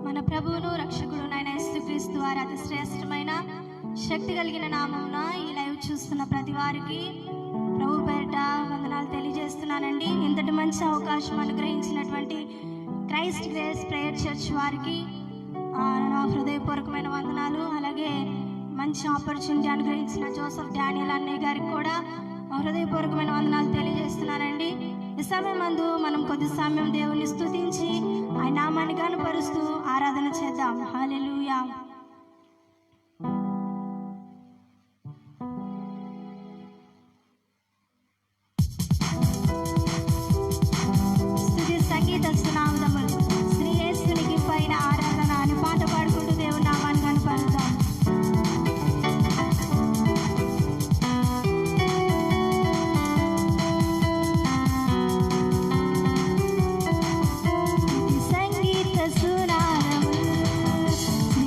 మన ప్రభువును రక్షకుడునైన యేసుక్రీస్తు వారి అతి శ్రేష్టమైన శక్తి కలిగిన నామమున ఈ లైవ్ చూస్తున్న ప్రతి వారికి ప్రభు పేరిట వందనాలు తెలియజేస్తున్నానండి. ఇంతటి మంచి అవకాశం అనుగ్రహించినటువంటి క్రైస్ట్ గ్రేస్ ప్రేయర్ చర్చ్ వారికి నా హృదయపూర్వకమైన వందనాలు. అలాగే మంచి ఆపర్చునిటీ అనుగ్రహించిన జోసెఫ్ డానియల్ అన్నయ్య గారికి కూడా హృదయపూర్వకమైన వందనాలు తెలియజేస్తున్నానండి. ఈ సమయం మందు మనం కొద్ది సమయం దేవుని స్తుతించి ఆయన నామాన్ని కనపరుస్తూ ఆరాధన చేద్దాం. హల్లెలూయా. స్తుతి సంగీత సునామములు శ్రీ యేసునికి పైన ఆరాధన అని పాట పాడుకుంటూ దేవుని నామాన్ని కనపరుద్దాం. సంగీత సునామములు శ్రీ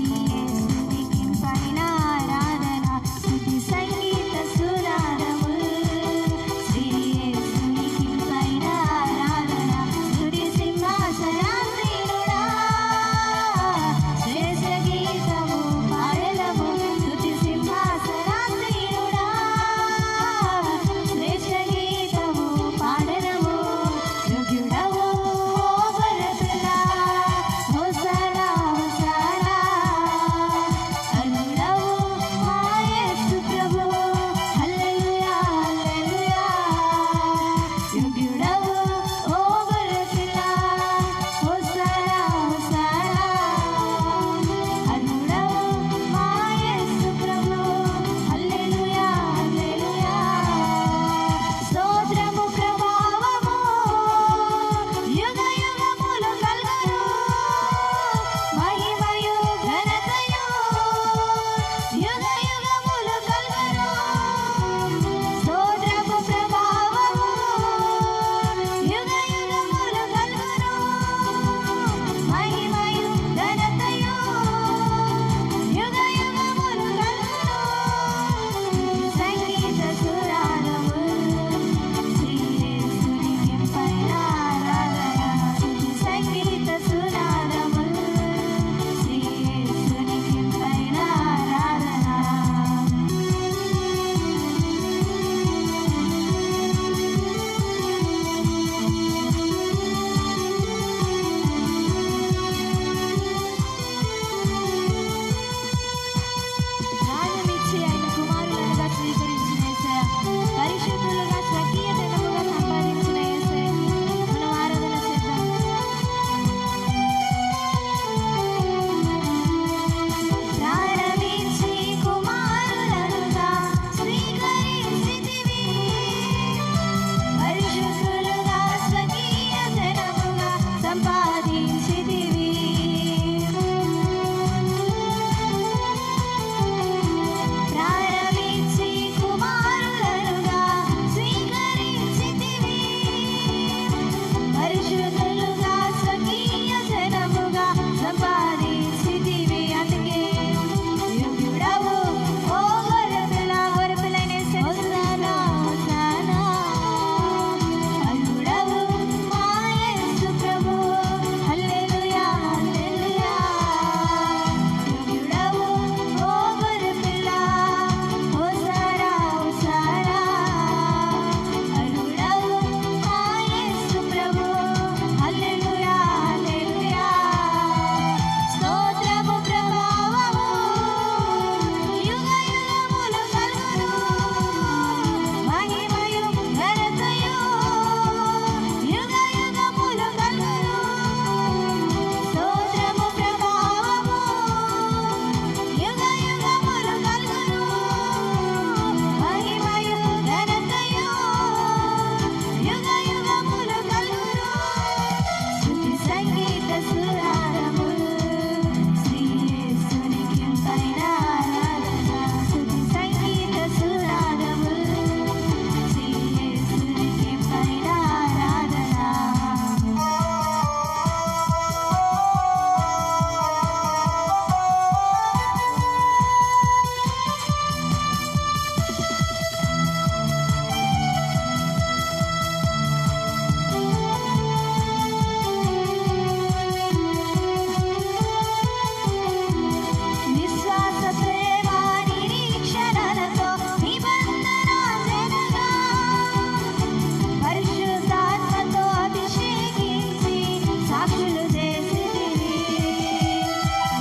సాక్షులు చేసితివి.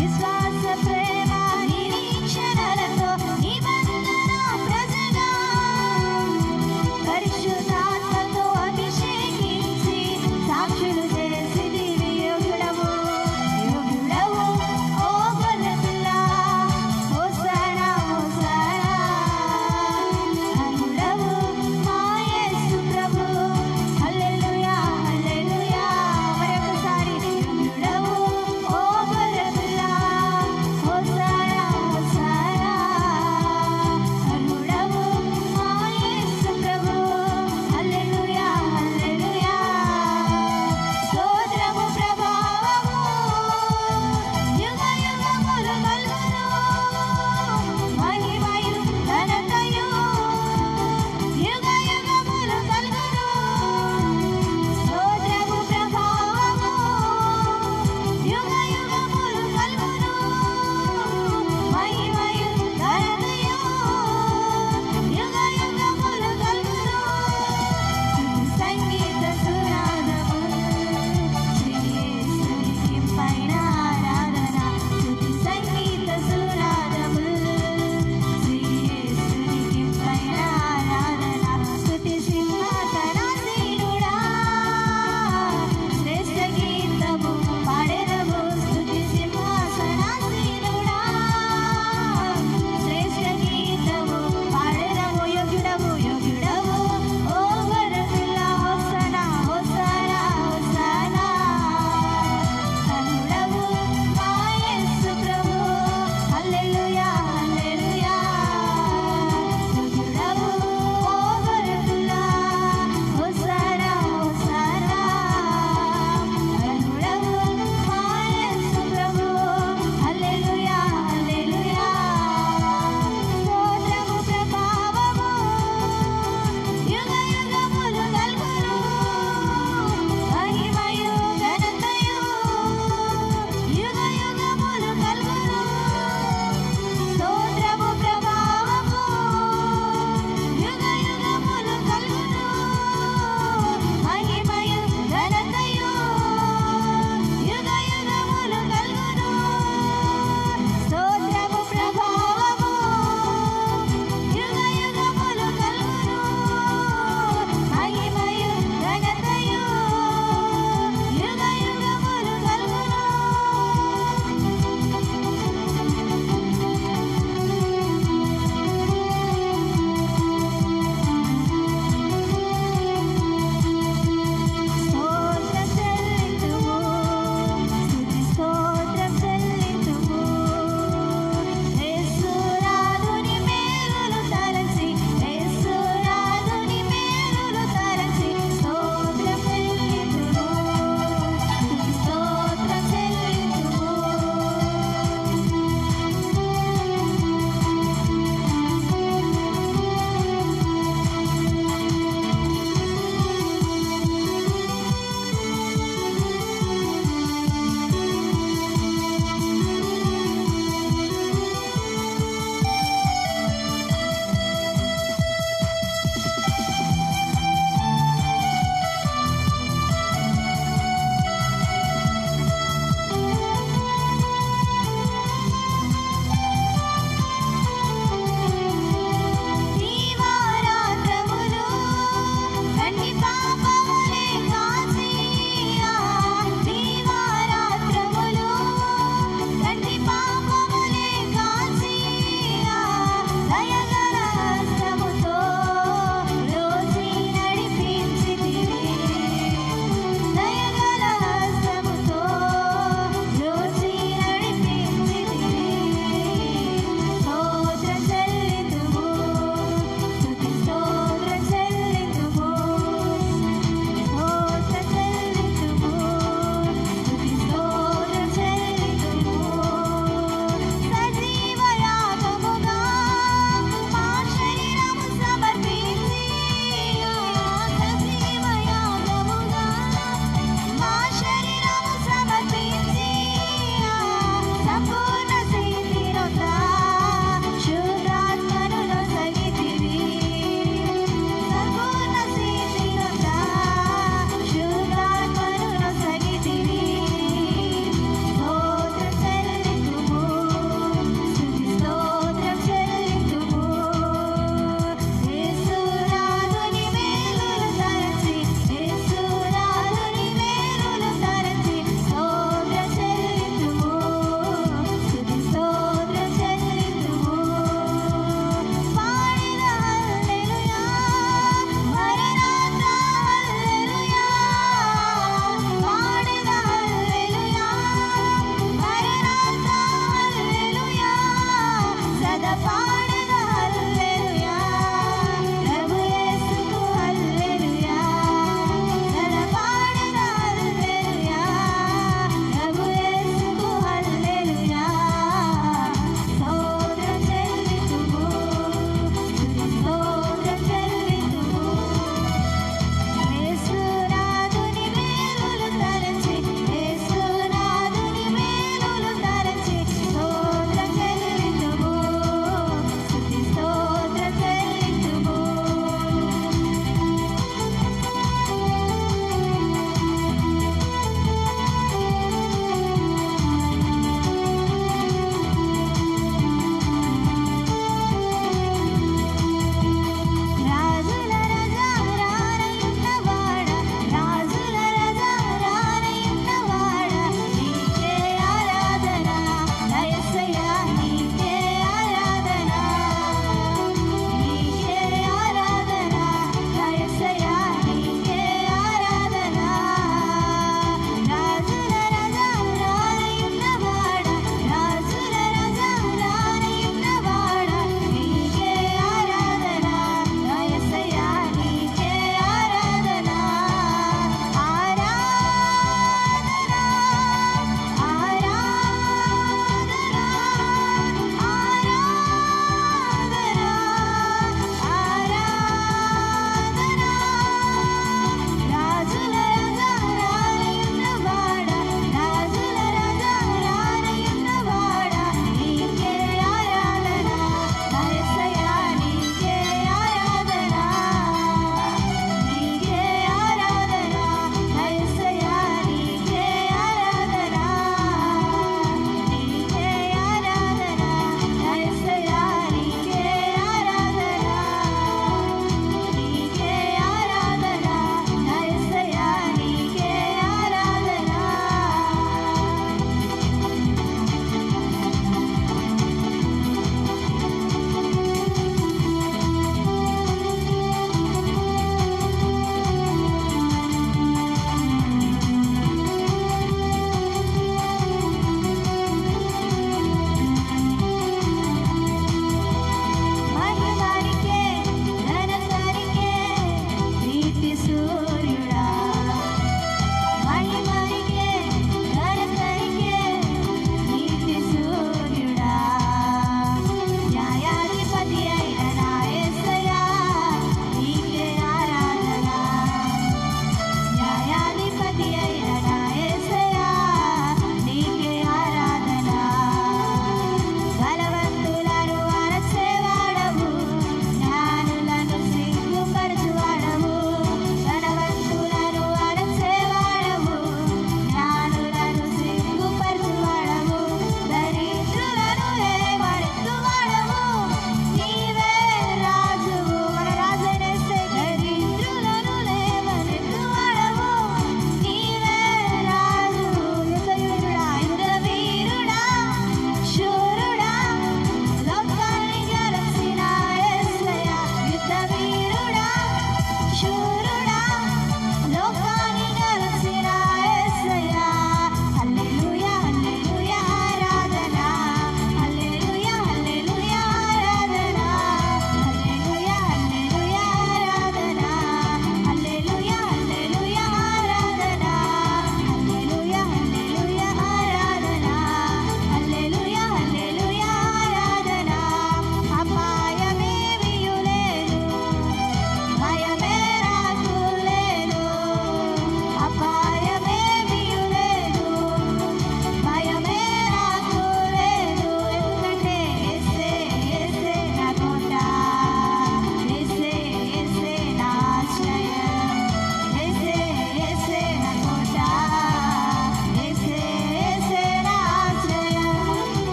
విశ్వాస ప్రేమ నిరీక్షణలతో నిబంధన ప్రజగా పరిశుద్ధాత్మతో అభిషేకించి సాక్షులు చేసితివి. యోగుడవు యోగుడవు ఓ గొర్రెపిల్ల, హోసన్నా హోసన్నా అరుడవు మా యేసు ప్రభు. హల్లెలూయా హల్లెలూయా. మరొకసారి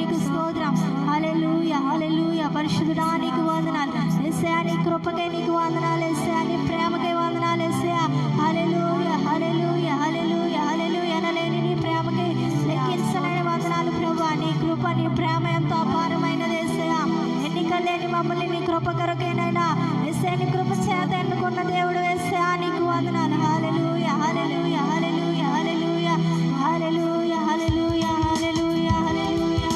నీకు స్తోత్రం. హల్లెలూయా హల్లెలూయా. పరిశుద్ధుడా నీకు వందనాలు యేసయ్యా. నీ కృపకే నీకు వందనాలు యేసయ్యా. నీ ప్రేమకే వందనాలు యేసయ్యా. హల్లెలూయా హల్లెలూయా హల్లెలూయా హల్లెలూయా. అనలేని నీ ప్రేమకే లెక్కించలేని వందనాలు ప్రభువా. నీ కృప నీ ప్రేమ ఎంతో అపారమైనది యేసయ్యా. ఎన్నిక లేని మమ్మల్ని నీ కృప కొరకేనైనా యేసయ్యా నీ కృప చేత ఎన్నుకున్న దేవుడు యేసయ్యా నీకు వందనాలు. హల్లెలూయా హల్లెలూయా హల్లెలూయా హల్లెలూయా హల్లెలూయా హల్లెలూయా హల్లెలూయా హల్లెలూయా.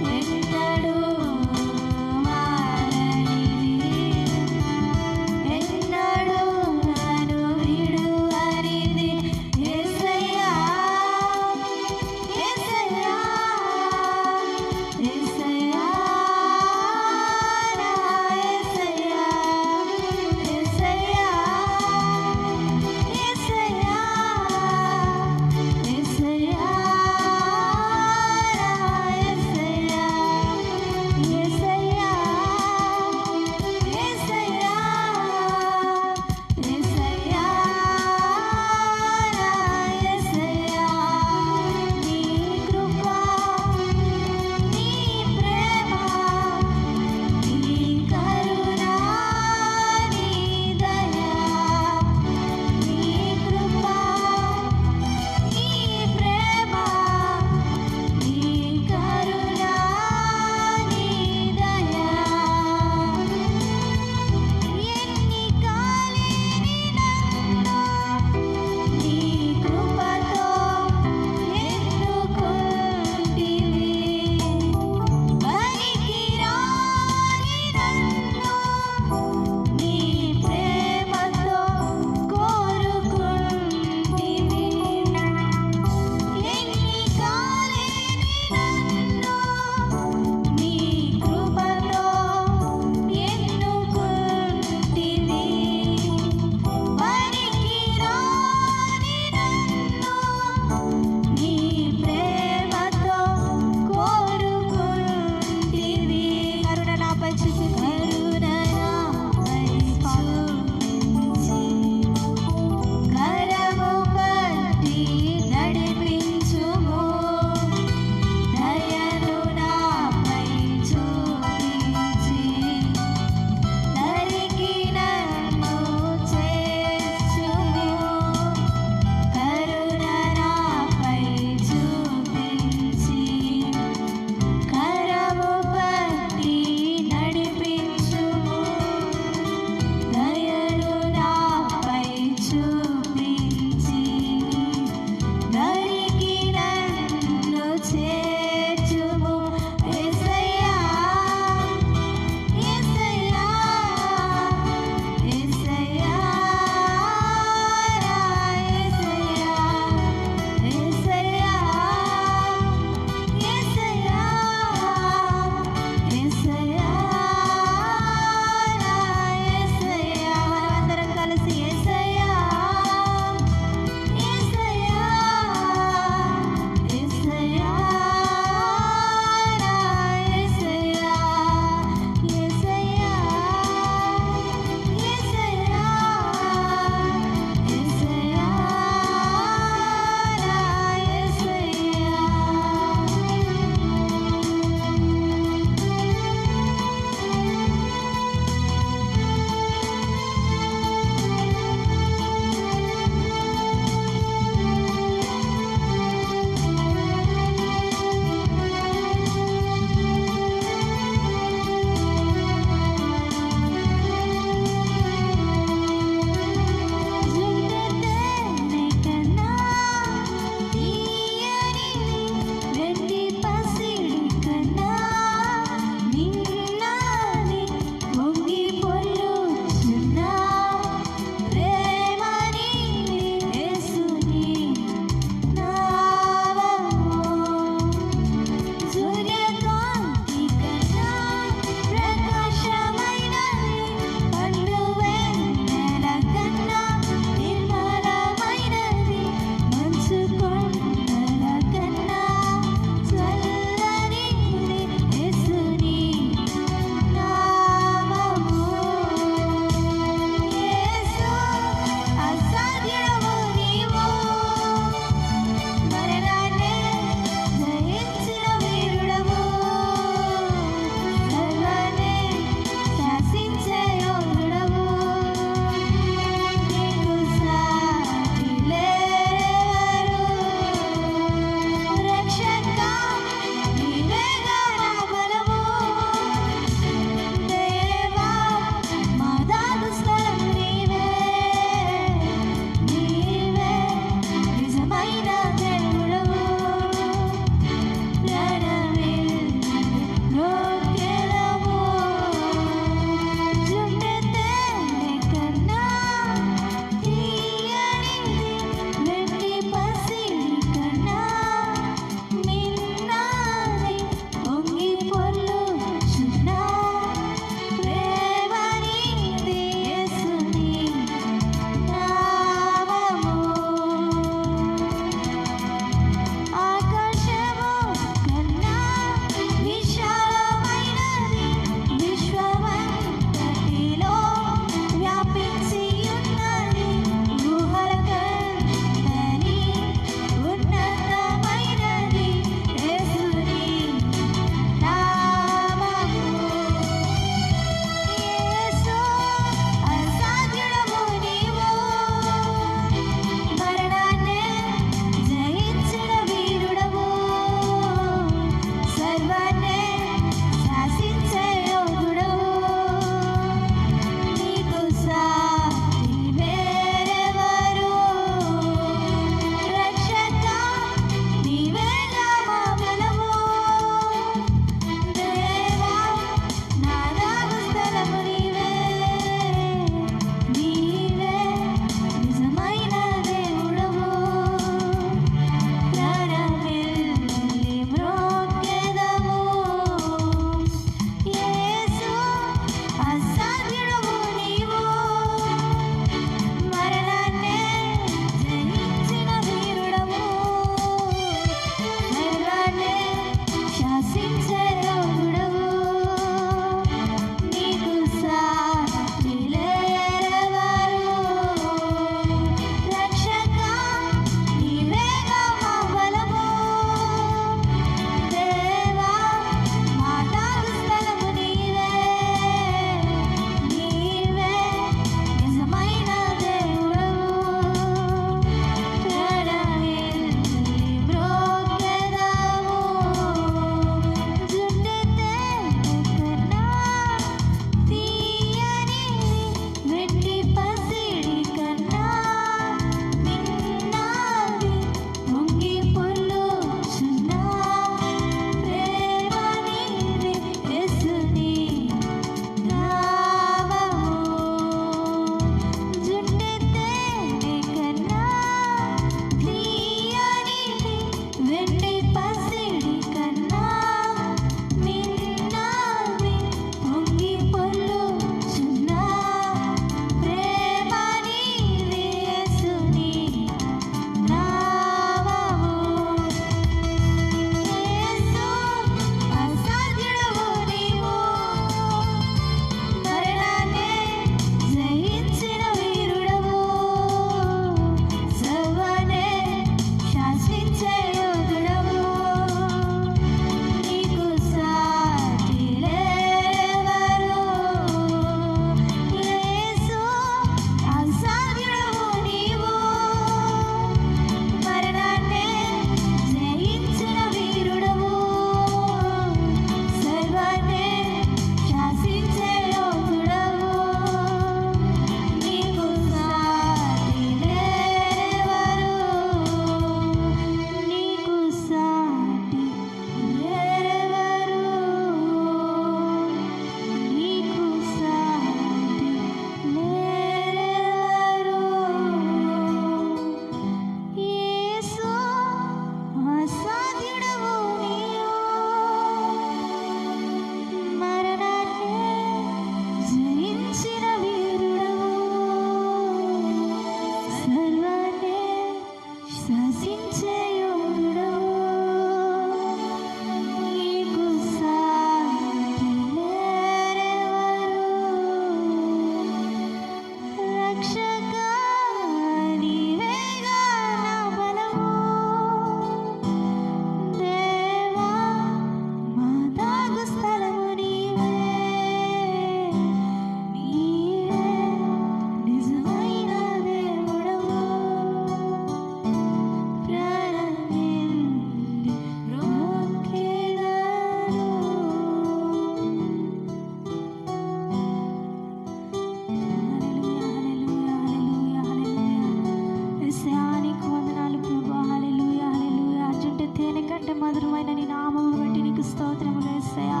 మధురమైన నీ నామమును బట్టి నీకు స్తోత్రములు యేసయ్యా.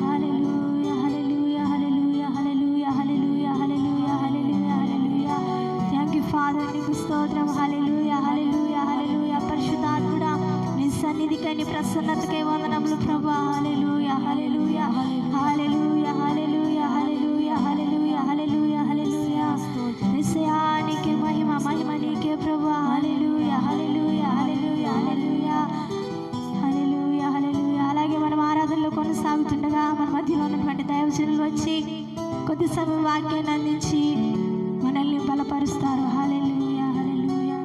హల్లెలూయా హల్లెలూయా హల్లెలూయా హల్లెలూయా హల్లెలూయా హల్లెలూయా హల్లెలూయా హల్లెలూయా. థాంక్ యూ ఫాదర్, నీకు స్తోత్రం. హల్లెలూయా హల్లెలూయా హల్లెలూయా. పరిశుద్ధాత్ముడా, నీ సన్నిధికై నీ ప్రసన్నతకై వందనములు ప్రభువా. హల్లెలూయా హల్లెలూయా హల్లెలూయా హల్లెలూయా హల్లెలూయా హల్లెలూయా హల్లెలూయా హల్లెలూయా. యేసయ్యా నీకే మహిమ, మహిమ నీకే ప్రభువా. హల్లెలూయా హల్లెలూయా హల్లెలూయా హల్లెలూయా హల్లెలూయా హల్లెలూయా. అలాగే మనం ఆరాధనలో కొనసాగుతుండగా మన మధ్యలో ఉన్నటువంటి దైవజనులు వచ్చి కొద్ది సమయం వాక్యాన్ని అందించి మనల్ని బలపరుస్తారు. హల్లెలూయా హల్లెలూయా.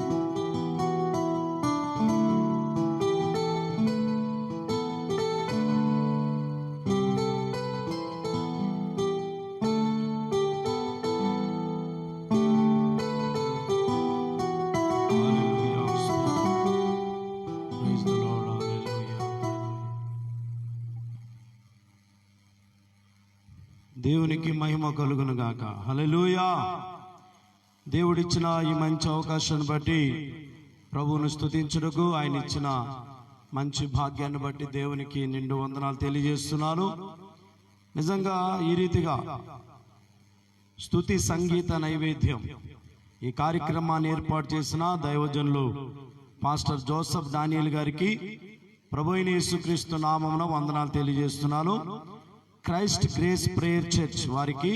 దేవునికి మహిమ కలుగును గాక. హల్లెలూయా. దేవుడిచ్చిన ఈ మంచి అవకాశాన్ని బట్టి ప్రభువును స్తుతించుటకు, ఆయన ఇచ్చిన మంచి భాగ్యాన్ని బట్టి దేవునికి నిండు వందనాలు తెలియజేస్తున్నాను. నిజంగా ఈ రీతిగా స్తుతి సంగీత నైవేద్యం ఈ కార్యక్రమాన్ని ఏర్పాటు చేసిన దైవజనులు పాస్టర్ జోసెఫ్ డానియల్ గారికి ప్రభువైన యేసుక్రీస్తు నామమున వందనాలు తెలియజేస్తున్నాను. క్రైస్ట్ గ్రేస్ ప్రేయర్ చర్చ్ వారికి,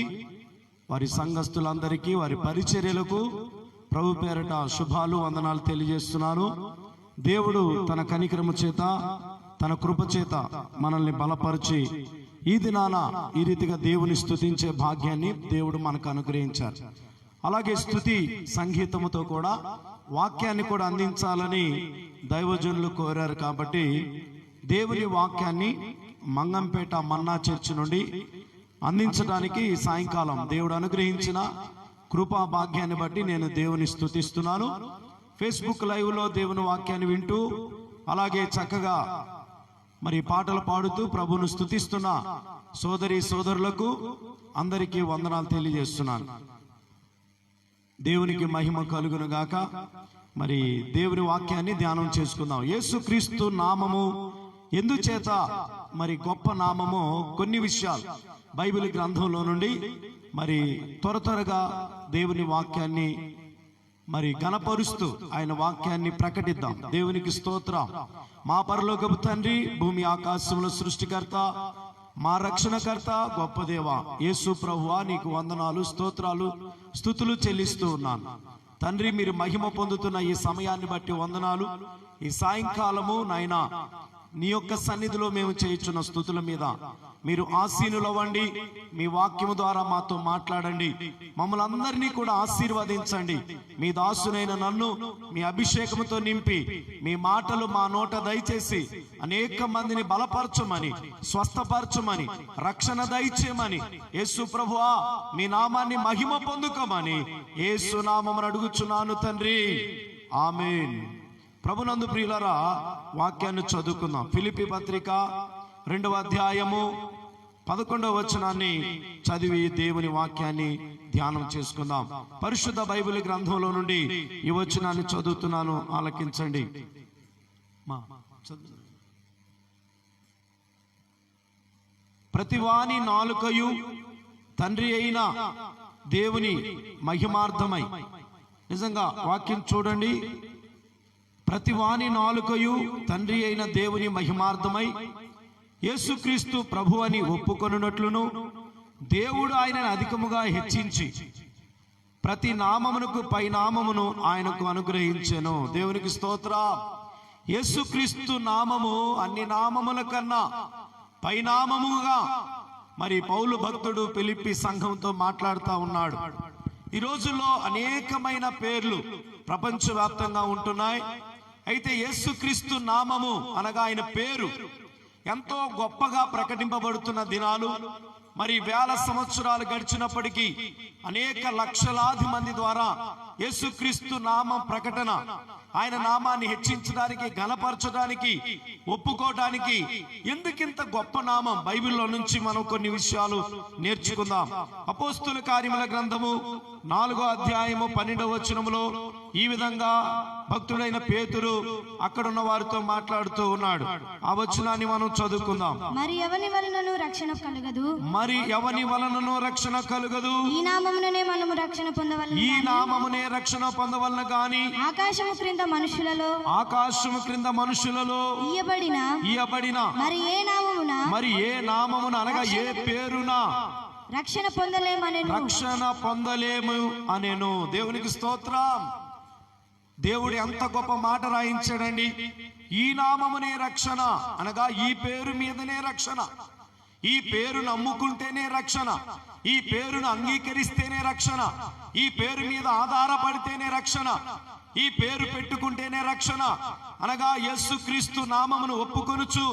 వారి సంఘస్థులందరికీ, వారి పరిచర్యలకు ప్రభు పేరట శుభాలు వందనాలు తెలియజేస్తున్నాను. దేవుడు తన కనికరము చేత, తన కృప చేత మనల్ని బలపరిచి ఈ దినాన ఈ రీతిగా దేవుని స్తుతించే భాగ్యాన్ని దేవుడు మనకు అనుగ్రహించారు. అలాగే స్తుతి సంగీతముతో కూడా వాక్యాన్ని కూడా అందించాలని దైవజనులు కోరారు. కాబట్టి దేవుని వాక్యాన్ని మంగంపేట మన్నా చర్చ్ నుండి అందించడానికి సాయంకాలం దేవుడు అనుగ్రహించిన కృపా భాగ్యాన్ని బట్టి నేను దేవుని స్తుతిస్తున్నాను. ఫేస్బుక్ లైవ్ లో దేవుని వాక్యాన్ని వింటూ, అలాగే చక్కగా మరి పాటలు పాడుతూ ప్రభువును స్తుతిస్తున్న సోదరి సోదరులకు అందరికీ వందనాలు తెలియజేస్తున్నాను. దేవునికి మహిమ కలుగును గాక. మరి దేవుని వాక్యాన్ని ధ్యానం చేసుకుందాం. యేసుక్రీస్తు నామము ఎందుచేత మరి గొప్ప నామము, కొన్ని విషయాలు బైబిల్ గ్రంథంలో నుండి మరి త్వరగా దేవుని వాక్యాన్ని మరి ఘనపరుస్తూ ఆయన వాక్యాన్ని ప్రకటిద్దాం. దేవునికి స్తోత్రం. మా పరలోకపు తండ్రి, భూమి ఆకాశముల సృష్టికర్త, మా రక్షణకర్త, గొప్ప దేవ యేసు ప్రభువా, నీకు వందనాలు, స్తోత్రాలు, స్తుతులు చెల్లిస్తూ ఉన్నాను తండ్రి. మీరు మహిమ పొందుతున్న ఈ సమయాన్ని బట్టి వందనాలు. ఈ సాయంకాలము నాయనా నీ యొక్క సన్నిధిలో మేము చేయుచున్న స్తుతుల మీద మీరు ఆసీనులవ్వండి. మీ వాక్యము ద్వారా మాతో మాట్లాడండి. మమ్మల్ని అందరినీ కూడా ఆశీర్వదించండి. మీ దాసునైన నన్ను మీ అభిషేకముతో నింపి మీ మాటలు మా నోట దయచేసి అనేక మందిని బలపరచమని, స్వస్థపరచమని, రక్షణ దయచేయమని, యేసు ప్రభువా మీ నామాన్ని మహిమ పొందుకోమని యేసు నామమున అడుగుచున్నాను తండ్రి. ఆమేన్. ప్రభునందు ప్రియులారా, వాక్యాన్ని చదువుకుందాం. ఫిలిప్పీ పత్రిక 2వ అధ్యాయము 11వ వచనాన్ని చదివి దేవుని వాక్యాన్ని ధ్యానం చేసుకుందాం. పరిశుద్ధ బైబిల్ గ్రంథంలో నుండి ఈ వచనాన్ని చదువుతున్నాను, ఆలకించండి. ప్రతివాని నాలుకయు తండ్రి అయిన దేవుని మహిమార్థమై. నిజంగా వాక్యం చూడండి. ప్రతివాని నాలుకయు తండ్రి అయిన దేవుని మహిమార్థమై యేసుక్రీస్తు ప్రభు అని ఒప్పుకొనున్నట్లును, దేవుడు ఆయనను అధికముగా హెచ్చించి ప్రతి నామమునకు పై నామమును ఆయనకు అనుగ్రహించెను. దేవునికి స్తోత్రం. యేసుక్రీస్తు నామము అన్ని నామముల కన్నా పైనామముగా మరి పౌలు భక్తుడు ఫిలిప్పీ సంఘంతో మాట్లాడుతూ ఉన్నాడు. ఈ రోజుల్లో అనేకమైన పేర్లు ప్రపంచవ్యాప్తంగా ఉంటున్నాయి. అయితే యేసుక్రీస్తు నామము అనగా ఆయన పేరు ఎంతో గొప్పగా ప్రకటింపబడుతున్న దినాలు. మరి వేల సంవత్సరాలు గడిచినప్పటికీ అనేక లక్షలాది మంది ద్వారా యేసుక్రీస్తు నామ ప్రకటన ఆయన నామాన్ని హెచ్చించడానికి, ఘనపరచడానికి, ఒప్పుకోవడానికి. ఎందుకింత గొప్ప నామం? బైబిల్లో నుంచి మనం కొన్ని విషయాలు నేర్చుకుందాం. అపోస్తుల కార్యముల గ్రంథము 4వ అధ్యాయము 12వ వచనములో ఈ విధంగా భక్తుడైన పేతురు అక్కడున్న వారితో మాట్లాడుతూ ఉన్నాడు. ఆ వచనాన్ని మనం చదువుకుందాం. మరి ఎవని వలనను రక్షణ కలుగదు, మరి ఎవని వలనను రక్షణ కలుగదు, ఈ నామముననే మనము రక్షణ పొందవలెను. ఈ నామమునే రక్షణ పొందవలన గాని ఆకాశము క్రింద మనుషులలో, ఆకాశము క్రింద మనుషులలో ఇయ్యబడిన మరి ఏ నామమున అనగా ఏ పేరున రక్షణ పొందలేము అనేను. దేవునికి స్తోత్రం. దేవుడు ఎంత గొప్ప మాట రాయించాడండి. ఈ నామమునే రక్షణ అనగా ఈ పేరు మీదనే రక్షణ. ఈ పేరు నమ్ముకుంటేనే రక్షణ. ఈ పేరును అంగీకరిస్తేనే రక్షణ. ఈ పేరు మీద ఆధారపడితేనే రక్షణ. ఈ పేరు పెట్టుకుంటేనే రక్షణ. అనగా యేసుక్రీస్తు నామమును ఒప్పుకొనుచు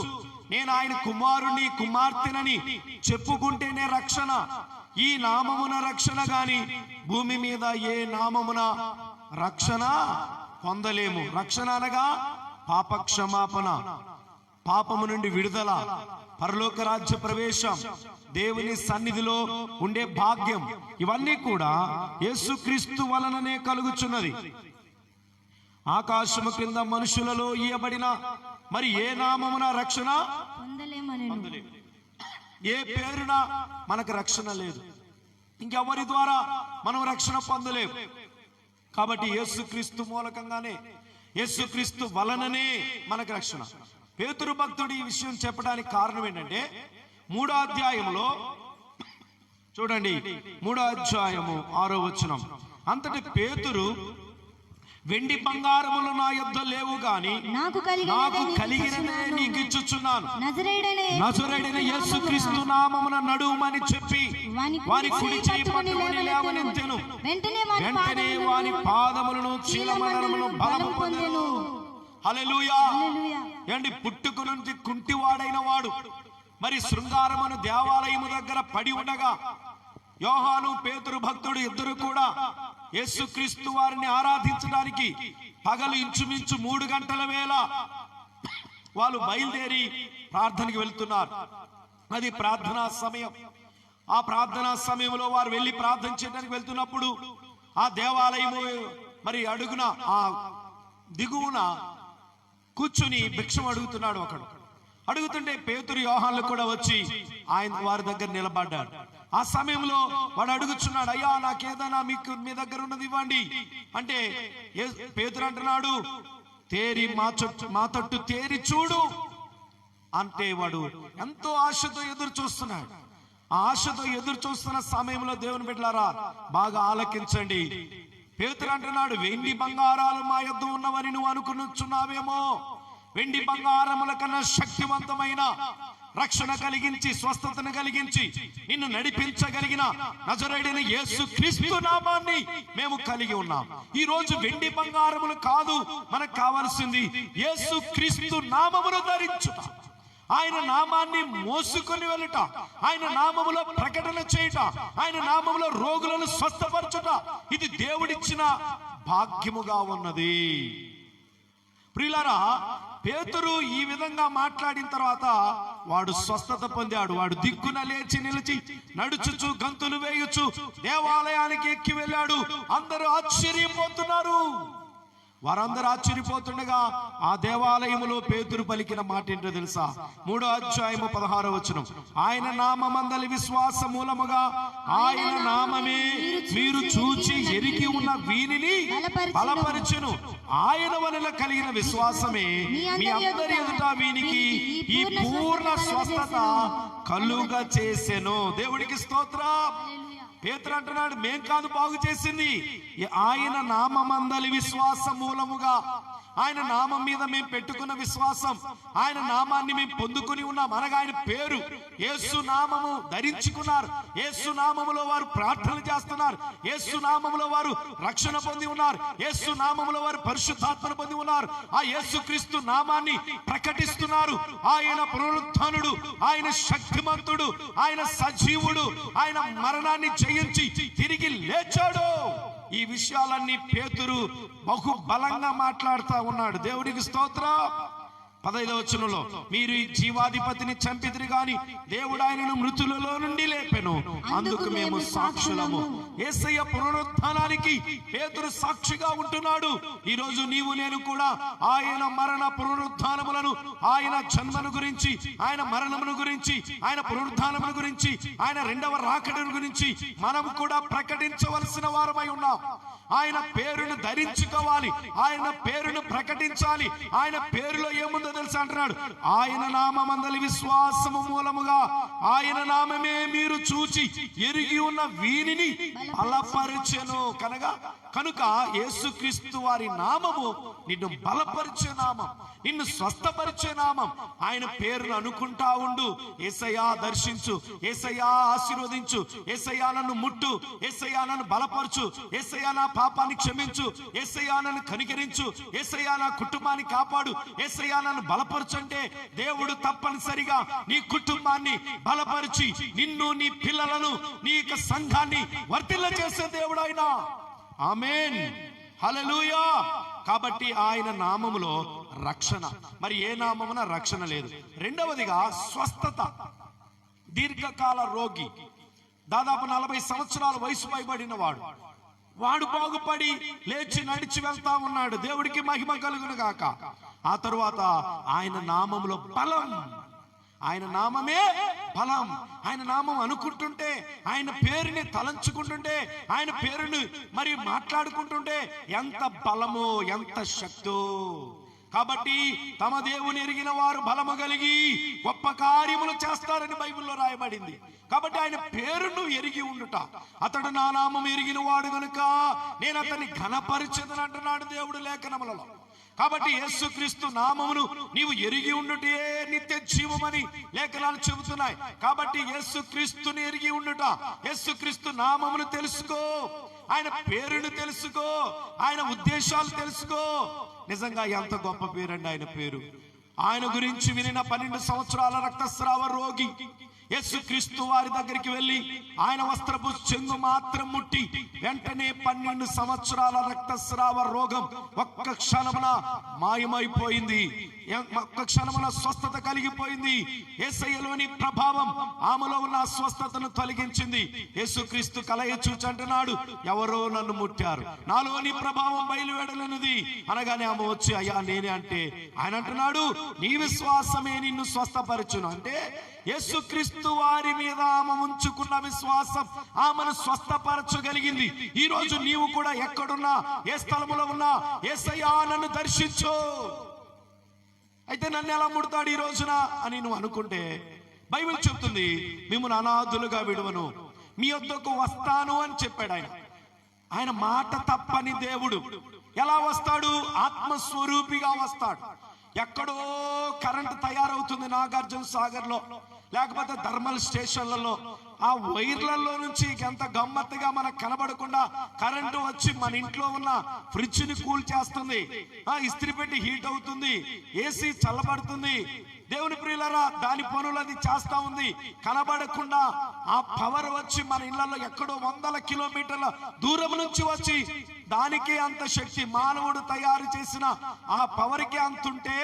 నేను ఆయన కుమారుని, కుమార్తెనని చెప్పుకుంటేనే రక్షణ. ఈ నామమున రక్షణ గాని భూమి మీద ఏ నామమున రక్షణ పొందలేము. రక్షణ అనగా పాప క్షమాపణ, పాపము నుండి విడుదల, పరలోక రాజ్య ప్రవేశం, దేవుని సన్నిధిలో ఉండే భాగ్యం, ఇవన్నీ కూడా యేసుక్రీస్తు వలననే కలుగుచున్నది. ఆకాశము క్రింద మనుషులలో ఇయ్యబడిన మరి ఏ నామమున రక్షణ పొందలేము. ఏ పేరున మనకు రక్షణ లేదు. ఇంకెవరి ద్వారా మనం రక్షణ పొందలేము. కాబట్టి యేసుక్రీస్తు మూలకంగానే, యేసుక్రీస్తు వలననే మనకు రక్షణ. పేతురు భక్తుడు ఈ విషయం చెప్పడానికి కారణం ఏంటంటే 3వ అధ్యాయంలో చూడండి, 3వ అధ్యాయము 6వ వచనం. అంతటి పేతురు, వెండి బంగారములు నా యొద్ద లేవు గాని నాకు కలిగినదే నీకు ఇచ్చుచున్నాను. నజరేయుడైన యేసుక్రీస్తు నామమున నడుమని చెప్పి వారి కుడి చెయ్యి పట్టుకొని లేవనెత్తెను. వెంటనే వాని పాదములను చీలమండలములను బలము పొందెను. హల్లెలూయా. ఏంటి, పుట్టుక నుంచి కుంటివాడైన వాడు మరి శృంగారమును దేవాలయము దగ్గర పడి ఉండగా యోహాను, పేతురు భక్తుడు ఇద్దరు కూడా యేసుక్రీస్తు వారిని ఆరాధించడానికి పగలు ఇంచుమించు 3 గంటల వేళ వాళ్ళు బయలుదేరి ప్రార్థనకి వెళ్తున్నారు. అది ప్రార్థనా సమయం. ఆ ప్రార్థనా సమయంలో వారు వెళ్ళి ప్రార్థన చేయడానికి వెళ్తున్నప్పుడు ఆ దేవాలయము మరి అడుగున, ఆ దిగువన కూర్చుని భిక్షం అడుగుతున్నాడు ఒకడు. అడుగుతుంటే పేతురు, యోహాన్లు కూడా వచ్చి వారి దగ్గర నిలబడ్డాడు. ఆ సమయంలో వాడు అడుగుచున్నాడు, అయ్యా నాకేదైనా మీ దగ్గర ఉన్నది ఇవ్వండి అంటే పేతురు అంటున్నాడు, తేరి మా తట్టు తేరి చూడు అంటే వాడు ఎంతో ఆశతో ఎదురు చూస్తున్నాడు. ఆ ఆశతో ఎదురు చూస్తున్న సమయంలో దేవుని బిడ్డలారా బాగా ఆలకించండి. పేతురు అంటున్నాడు, వెండి బంగారాలు మా యొద్ద ఉన్నవని నువ్వు అనుకున్నావేమో. వెండి బంగారముల కన్నా శక్తివంతమైన, రక్షణ కలిగించి, స్వస్థతను కలిగించి, నిన్ను నడిపించగలిగిన నజరేయుడైన యేసుక్రీస్తు నామాన్ని మేము కలిగి ఉన్నాం. ఈ రోజు వెండి బంగారములు కాదు మనకు కావాల్సింది, యేసుక్రీస్తు నామమును ధరించుట, ఆయన నామాన్ని మోసుకొని వెళ్ళుట, ఆయన నామములో ప్రకటన చేయుట, ఆయన నామములో రోగులను స్వస్థపరచుట, ఇది దేవుడిచ్చిన భాగ్యముగా ఉన్నది. ప్రియులారా, పేతురు ఈ విధంగా మాట్లాడిన తర్వాత వాడు స్వస్థత పొందాడు. వాడు దిక్కున లేచి నిలిచి నడుచుచు గంతులు వేయుచు దేవాలయానికి ఎక్కి వెళ్ళాడు. అందరూ ఆశ్చర్యపోతున్నారు. వారందరూ ఆశ్చర్యపోతుండగా ఆ దేవాలయములో పేతురు పలికిన మాట ఏంటో తెలుసా? 3వ అధ్యాయము 16వ వచనం. ఆయన నామమందలి విశ్వాస మూలముగా ఆయన నామమే మీరు చూచి ఎరిగి ఉన్న వీనిని బలపరిచెను. ఆయన వలన కలిగిన విశ్వాసమే మీ అందరి ఎదుట వీనికి ఈ పూర్ణ స్వస్థత కలుగా చేసెను. దేవుడికి స్తోత్రం. పేతురు అంటున్నాడు, మేం కాదు బాగు చేసింది, ఆయన నామమందలి విశ్వాస మూలముగా, ఆయన నామం మీద మేము పెట్టుకున్న విశ్వాసం, ఆయన నామాన్ని మేము పొందుకుని ఉన్నాం. అనగా ఆయన పేరు యేసు నామము ధరించుకున్నారు. యేసు నామములో వారు ప్రార్థనలు చేస్తున్నారు. యేసు నామములో వారు రక్షణ పొంది ఉన్నారు. యేసు నామములో వారు పరిశుద్ధాత్మను పొంది ఉన్నారు. ఆ యేసుక్రీస్తు నామాన్ని ప్రకటిస్తున్నారు. ఆయన పునరుత్థానుడు, ఆయన శక్తిమంతుడు, ఆయన సజీవుడు, ఆయన మరణాన్ని జయించి తిరిగి లేచాడు. ఈ విషయాలన్నీ పేతురు బహు బలంగా మాట్లాడుతూ ఉన్నాడు. దేవుడికి స్తోత్రం. 15వ వచనంలో, మీరు ఈ జీవాధిపతిని చంపితిరి గాని దేవుడు ఆయనను మృతులలో నుండి లేపెను, అందుకు మేము సాక్షులము. యేసయ్య పునరుత్థానానికి పేతురు సాక్షిగా ఉంటున్నాడు. ఈ రోజు నీవు నేను కూడా ఆయన మరణ పునరుత్థానములను, ఆయన జన్మను గురించి, ఆయన మరణమును గురించి, ఆయన పునరుత్థానమును గురించి, ఆయన రెండవ రాకడను గురించి మనం కూడా ప్రకటించవలసిన వారమై ఉన్నాం. ఆయన పేరును ధరించుకోవాలి, ఆయన పేరును ప్రకటించాలి. ఆయన పేరులో ఏముందో తెలుసు అంటున్నాడు, ఆయన నామమందలి విశ్వాసము మూలముగా ఆయన నామమే మీరు చూచి ఎరిగి ఉన్న వీనిని బలపరిచెను. కనుక యేసుక్రీస్తు వారి నామము నిన్ను బలపరిచే నామం, నిన్ను స్వస్థపరిచే నామం. ఆయన పేరును అనుకుంటా ఉండు. యేసయ్యా దర్శించు, యేసయ్యా ఆశీర్వదించు, యేసయ్యా నన్ను ముట్టు, యేసయ్యా నన్ను బలపరచు, యేసయ్యా నా పాపాన్ని క్షమించు, యేసయ్యా నన్ను కనికరించు, యేసయ్యా నా కుటుంబాన్ని కాపాడు, యేసయ్యా నన్ను బలపరచు అంటే దేవుడు తప్పనిసరిగా నీ కుటుంబాన్ని బలపరిచి నిన్ను, నీ పిల్లలను, నీ యొక్క సంఘాన్ని వర్ధిల్ల చేసే దేవుడు ఆయన. ఆమేన్, హల్లెలూయా. కాబట్టి ఆయన నామములో రక్షణ. మరి ఏ నామమున రక్షణ లేదు. రెండవదిగా స్వస్థత. దీర్ఘకాల రోగి, దాదాపు 40 సంవత్సరాల వయసు పైబడిన వాడు బాగుపడి లేచి నడిచి వెళ్తా ఉన్నాడు. దేవుడికి మహిమ కలుగును గాక. ఆ తరువాత ఆయన నామములో బలం, ఆయన నామమే బలం. ఆయన నామం అనుకుంటుంటే, ఆయన పేరుని తలంచుకుంటుంటే, ఆయన పేరుని మరి మాట్లాడుకుంటుంటే ఎంత బలమో, ఎంత శక్తో. కాబట్టి తమ దేవుని ఎరిగిన వారు బలము కలిగి గొప్ప కార్యములు చేస్తారని బైబిల్లో రాయబడింది. కాబట్టి ఆయన పేరును ఎరిగి ఉండుట. అతడు నా నామం ఎరిగిన వాడు గనుక నేను అతన్ని ఘనపరిచెదను అంటున్నాడు దేవుడు లేఖనములలో. కాబట్టి యేసుక్రీస్తు నామమును నీవు ఎరిగి ఉండుటే నిత్య జీవమని లేఖనాలు చెబుతున్నాయి. కాబట్టి యేసుక్రీస్తుని ఎరిగి ఉండుట, యేసుక్రీస్తు నామమును తెలుసుకో, ఆయన పేరును తెలుసుకో, ఆయన ఉద్దేశాలు తెలుసుకో. నిజంగా ఎంత గొప్ప పేరండి ఆయన పేరు. ఆయన గురించి వినిన 12 సంవత్సరాల రక్తస్రావ రోగి యేసుక్రీస్తు వారి దగ్గరికి వెళ్ళి ఆయన వస్త్రపు చెంగు మాత్రం ముట్టి వెంటనే 12 సంవత్సరాల రక్తస్రావ రోగం ఒక్క క్షణమున మాయమైపోయింది. ఒక్క క్షణమున స్వస్థత కలిగిపోయింది. యేసయ్యలోని ప్రభావం ఆమెలో ఉన్న స్వస్థతను తొలగించింది. యేసుక్రీస్తు కలయ చూచంటున్నాడు, ఎవరో నన్ను ముట్టారు, నాలోని ప్రభావం బయలువెడలనిది అనగానే ఆమె వచ్చి అయ్యా నేనే అంటే ఆయన అంటున్నాడు, నీ విశ్వాసమే నిన్ను స్వస్థపరచును. అంటే యేసుక్రీస్తు వారి మీద ఆమె ఉంచుకున్న విశ్వాసం ఆమెను స్వస్థపరచగలిగింది. ఈ రోజు నీవు కూడా ఎక్కడున్నా, ఏ స్థలములో ఉన్నా, యేసయ్యా నన్ను దర్శించు, అయితే నన్ను ఎలా ముడతాడు ఈ రోజున అని నువ్వు అనుకుంటే బైబిల్ చెప్తుంది, మిమ్మల్ని అనాథులుగా విడువను, మీ వద్దకు వస్తాను అని చెప్పాడు ఆయన. ఆయన మాట తప్పని దేవుడు. ఎలా వస్తాడు? ఆత్మస్వరూపిగా వస్తాడు. ఎక్కడో కరెంట్ తయారవుతుంది నాగార్జున సాగర్ లో, లేకపోతే థర్మల్ స్టేషన్లలో, ఆ వైర్లలో నుంచి ఎంత గమ్మత్తుగా మనకు కనబడకుండా కరెంటు వచ్చి మన ఇంట్లో ఉన్న ఫ్రిడ్జ్ ని కూల్ చేస్తుంది, ఆ ఇస్త్రీ పెట్టి హీట్ అవుతుంది, ఏసీ చల్లబడుతుంది. దేవుని ప్రియులారా, దాని పనులు అది చేస్తా ఉంది. కనబడకుండా ఆ పవర్ వచ్చి మన ఇళ్లలో ఎక్కడో 100 కిలోమీటర్ల దూరం నుంచి వచ్చి దానికి అంత శక్తి. మానవుడు తయారు చేసిన ఆ పవర్ కి అంతుంటే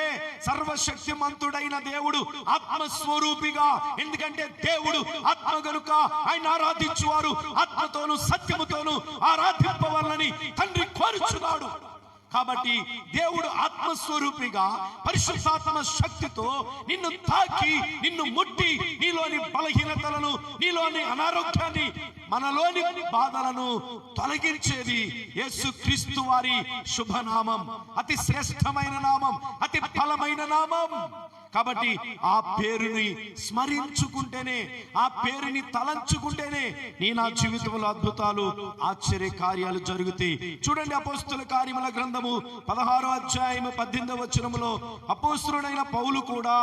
సర్వశక్తిమంతుడైన దేవుడు ఆత్మస్వరూపిగా, ఎందుకంటే దేవుడు ఆత్మ గనుక ఆయన ఆరాధించువారు ఆత్మతోను సత్యముతోను ఆరాధింపవాలని తండ్రి కోరుచున్నాడు. కాబట్టి దేవుడు ఆత్మస్వరూపిగా పరిశుద్ధాత్మ శక్తితో నిన్ను తాకి, నిన్ను ముట్టి, నీలోని బలహీనతలను, నీలోని అనారోగ్యాన్ని, మనలోని బాధలను తొలగించేది యేసుక్రీస్తు వారి శుభనామం. అతి శ్రేష్టమైన నామం, అతి బలమైన నామం. కాబట్టి ఆ పేరుని స్మరించుకుంటేనే, ఆ పేరుని తలంచుకుంటేనే నా జీవితంలో అద్భుతాలు, ఆశ్చర్య కార్యాలు జరుగుతాయి. చూడండి, అపోస్తుల కార్యముల గ్రంథము 16వ అధ్యాయము 18వ వచనములో అపోస్తులుడైన పౌలు కూడా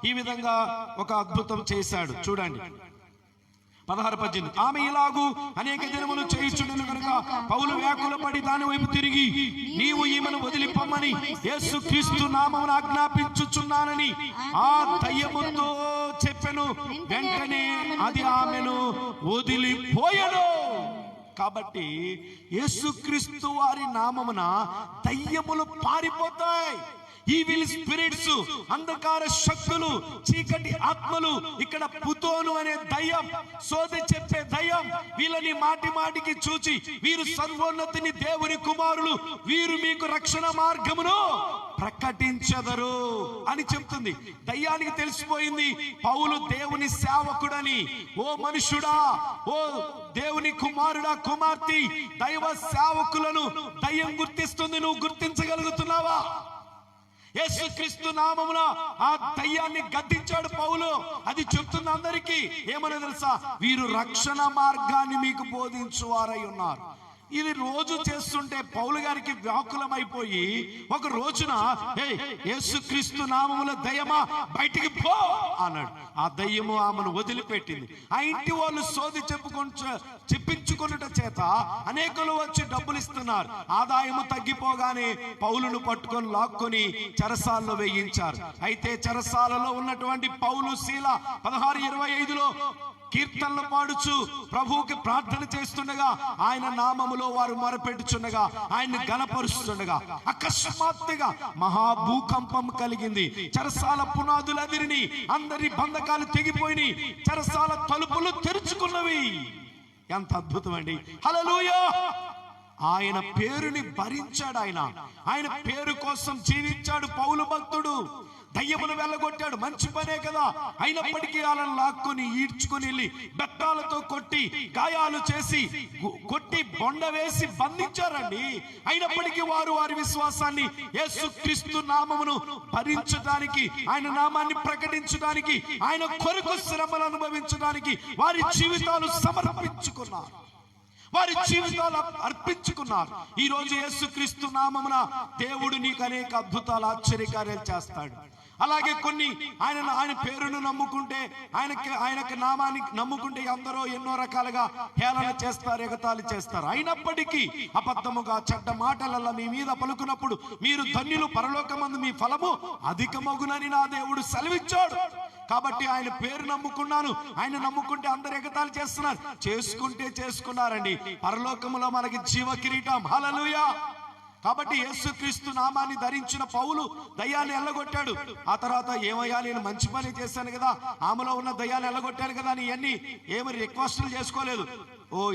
ఈ విధంగా ఒక అద్భుతం చేశాడు. చూడండి 16-18. ఆమె ఇలాగూ అనేక దినములు చేయుచుండెను కనుక పౌలు వ్యాకులపడి దాని వైపు తిరిగి, నీవు ఈమెను వదిలిపమ్మని యేసుక్రీస్తు నామమున ఆజ్ఞాపించుచున్నానని ఆ దయ్యముతో చెప్పెను. వెంటనే అది ఆమెను వదిలిపోయెను. కాబట్టి యేసుక్రీస్తు వారి నామమున దయ్యములు పారిపోతాయి. ఈవిల్ స్పిరిట్స్, అంధకార శక్తులు, చీకటి ఆత్మలు, ఇక్కడ పుతోను అనే దయ్యం, సోది చెప్పే దయ్యం, వీళ్ళని మాటి మాటికి చూచి వీరు సర్వోన్నతిని దేవుని కుమారులు, వీరు మీకు రక్షణ మార్గమును ప్రకటించెదరు అని చెప్తుంది. దయ్యానికి తెలిసిపోయింది పౌలు దేవుని సేవకుడని. ఓ మనుషుడా, ఓ దేవుని కుమారుడా, కుమార్తె, దైవ సేవకులను దయ్యం గుర్తిస్తుంది. నువ్వు గుర్తించగలుగుతున్నావా? యేసుక్రీస్తు నామమున ఆ దయ్యాన్ని గద్దించాడు పౌలు. అది చెప్తుంది అందరికీ. ఏమని తెలుసా? వీరు రక్షణ మార్గాన్ని మీకు బోధించువారై ఉన్నారు. ఇది రోజు చేస్తుంటే పౌలు గారికి వ్యాకులమైపోయి ఒక రోజున, యేసుక్రీస్తు నామముల దయ్యమా బయటికి పో అన్నాడు. ఆ దయ్యము ఆమెను వదిలిపెట్టింది. ఆ ఇంటి వాళ్ళు సోది చెప్పించుకున్నట చేత అనేకులు వచ్చి డబ్బులు ఇస్తున్నారు. ఆదాయము తగ్గిపోగానే పౌలును పట్టుకొని లాక్కొని చెరసాలలో వేయించారు. అయితే చెరసాలలో ఉన్నటువంటి పౌలు, శీల 16:25లో కీర్తనలు పాడుచు ప్రభువుకి ప్రార్థన చేస్తుండగా, ఆయన నామములో వారు మొరపెట్టుచుండగా, ఆయన్ని గణపరుస్తుండగా అకస్మాత్తుగా మహాభూకంపం కలిగింది. చెరసాల పునాదులు అదిరిని, అందరి బంధకాలు తెగిపోయినాయి, చెరసాల తలుపులు తెరుచుకున్నవి. ఎంత అద్భుతం అండి! హల్లెలూయా! ఆయన పేరుని భరించాడు. ఆయన పేరు కోసం జీవించాడు పౌలు భక్తుడు. దయ్యమును వెళ్ళగొట్టాడు, మంచి పనే కదా. అయినప్పటికీ వాళ్ళని లాక్కొని ఈడ్చుకుని వెళ్ళి బెత్తాలతో కొట్టి గాయాలు చేసి కొట్టి బొండ వేసి బంధించారండి. అయినప్పటికీ వారు వారి విశ్వాసాన్ని, యేసుక్రీస్తు నామమును భరించడానికి, ఆయన నామాన్ని ప్రకటించడానికి, ఆయన కొరకు శ్రమలు అనుభవించడానికి వారి జీవితాలు సమర్పించుకున్నారు, వారి జీవితాలు అర్పించుకున్నారు. ఈ రోజు యేసుక్రీస్తు నామమున దేవుడు నీకు అనేక అద్భుతాలు, ఆశ్చర్యకార్యాలు చేస్తాడు. అలాగే కొన్ని ఆయన పేరును నమ్ముకుంటే, ఆయనకి నామాన్ని నమ్ముకుంటే అందరూ ఎన్నో రకాలుగా హేళన చేస్తారు, ఎగతాళి చేస్తారు. అయినప్పటికీ అబద్ధముగా చెడ్డ మాటలల్లా మీ మీద పలుకున్నప్పుడు మీరు ధన్యులు, పరలోకమందు మీ ఫలము అధికమగునని నా దేవుడు సెలవిచ్చాడు. కాబట్టి ఆయన పేరు నమ్ముకున్నాను, ఆయన నమ్ముకుంటే అందరు ఎగతాళి చేస్తున్నారు. చేసుకుంటే చేసుకున్నారండి, పరలోకములో మనకి జీవ కిరీటం. హల్లెలూయా! కాబట్టి యేసుక్రీస్తు నామాన్ని ధరించిన పౌలు దయ్యాన్ని ఎల్లగొట్టాడు. ఆ తర్వాత ఏమయ్యా, నేను మంచి పని చేశాను కదా, ఆమెలో ఉన్న దయ్యాన్ని ఎల్లగొట్టాను కదా అని ఇవన్నీ ఏమి రిక్వెస్టులు చేసుకోలేదు.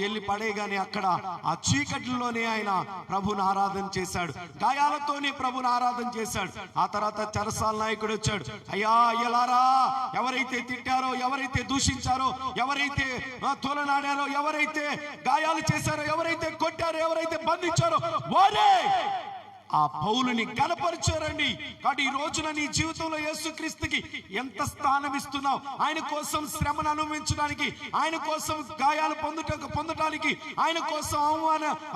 వెళ్ళి పడేగానే అక్కడ ఆ చీకటిలోనే ఆయన ప్రభుని ఆరాధన చేశాడు, గాయాలతోనే ప్రభుని ఆరాధన చేశాడు. ఆ తర్వాత చెరసాల నాయకుడు వచ్చాడు. అయ్యా, అయ్యలారా, ఎవరైతే తిట్టారో, ఎవరైతే దూషించారో, ఎవరైతే తోలనాడారో, ఎవరైతే గాయాలు చేశారో, ఎవరైతే కొట్టారో, ఎవరైతే బంధించారో వారే ఆ పౌలుని గణపరిచారండి. కాబట్టి ఈ రోజున నీ జీవితంలో యేసుక్రీస్తుకి ఎంత స్థానం ఇస్తున్నావు? ఆయన కోసం శ్రమను అనుభవించడానికి, ఆయన కోసం గాయాలు పొందటానికి, ఆయన కోసం